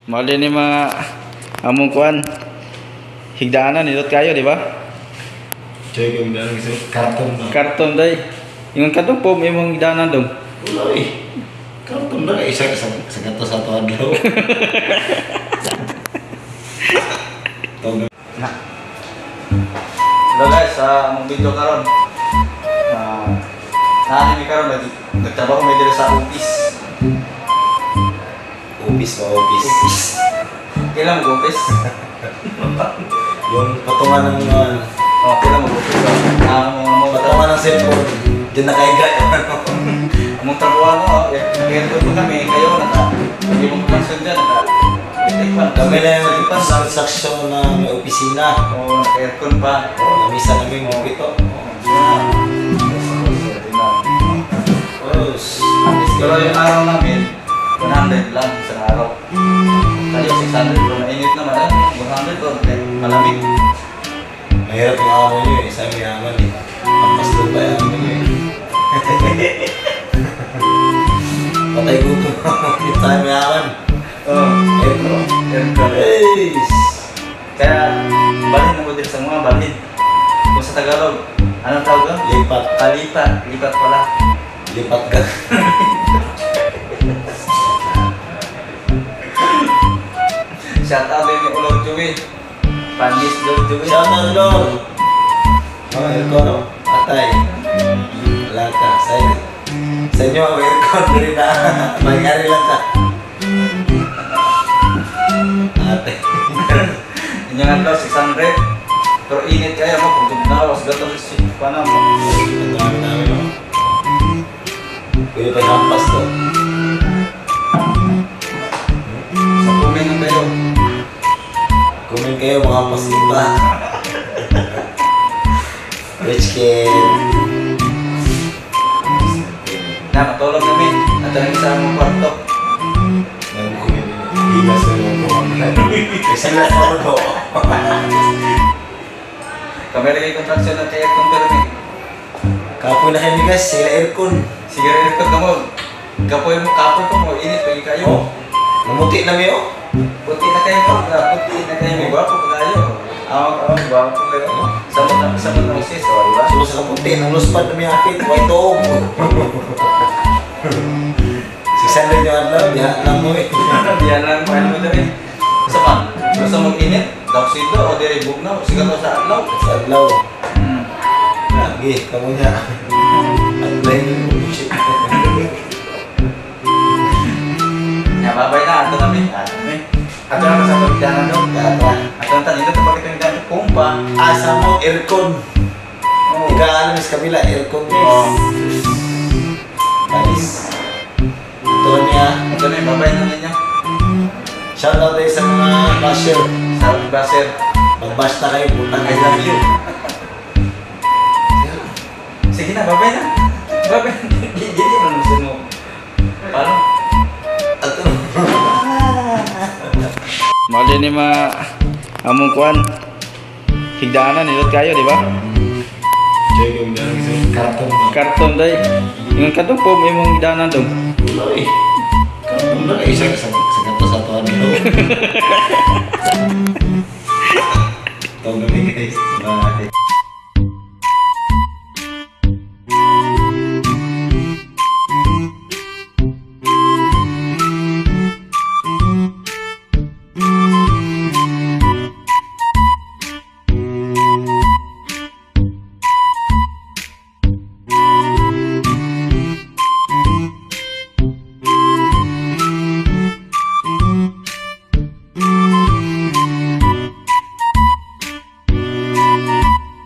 Mali ni mga among kuan. Higdaanan nilot kayo, di ba? Chay kung dahil kasi karton na. Karton day. Yung karton po may mga higdaanan dong. Wala eh. Karton na isa sa gato sa tuwan daw. Na. Hello guys, among video karon. Nani mi karon nagtrabaho may diri sa office. Office. Kailan mo office? Yung patungan ng Kailan mo office? patungan ng cellphone. Diyan nakaiga. Among trabaho kaya ko kami kayo hindi mo pansin dyan Kami na yung transaksyon na may opisina. Oo, naka-aircon pa. Namisa namin yung pito. Pero yung araw namin 100 lang isang araw. Tayo 600 pero mainit naman 100 o malamig. Mahirap yung amo nyo eh. Sa mayaman eh. Pampasto pa yung amo nyo eh. Patay gutom. Sa mayaman. Aircon. Kaya balhin na mo din sa mga balhin. Kung sa Tagalog, anong tawag doon? Lipat. Lipat pala. Lipat ka. Shout out din ni Ulog Joey. Panis Joey. Shout out Lord. Mga aircon o. Patay. Wala ka. Sa inyo ang aircon. Dili na. Magyari lang ka. Ate. Inyo nga daw 600. Pero init kaya mo kung tumnawas gato si paano mo. Ito namin o. Pwede pa hampas to. Sa comment ng kayo. Comment kayo mga pasipa. Rich kid. Na, matulog kami. At ang isa mong kwarto. Higas na yung sila sa ulo. Kami rin yung contraction ng kaya aircon permit. Kapoy na kayo guys, sila aircon. Sige rin aircon ka mo. Kapoy ko mo. Init pa yung kayo. Namuti na miyo. Puti na kayo po. Puti na kayo. May gwapo pa kayo. Awag, gwapo kayo. Samot na sis. O, diba? So sa kaputi, nang luspad na miyo akit, white dog. 600 yung adlaw, diha lang mo eh. Diyan lang po. Ano mo dami? Isa pa. Gusto mong init? Daksito o diri bugnaw? Sigaw sa adlaw? Sa adlaw. Lagi, kamu niya. Adlaw yung shit. Babay na, ato namin. Ato naman sa pagdanan doon. Ato naman tanito ito bakit yung dito kumpa. Asa mo, aircon. Ika alam is kabila, aircon guys. Alis. Ito lang niya. Ito na yung babay na ninyo. Shoutout tayo sa mga basher. Sabi ba sir? Mag-bash na kayo, putang I love you. Sige na, babay na. Babay na. Gini mo naman mo. Paano? Ato. Mali ni mga among kuan. Higdaanan nilot kayo, di ba? Chay kung dahil kasi karton na. Karton day. Yung karton po may mga higdaanan dong. Wala eh. Karton na isa sa gato sa tuwan daw.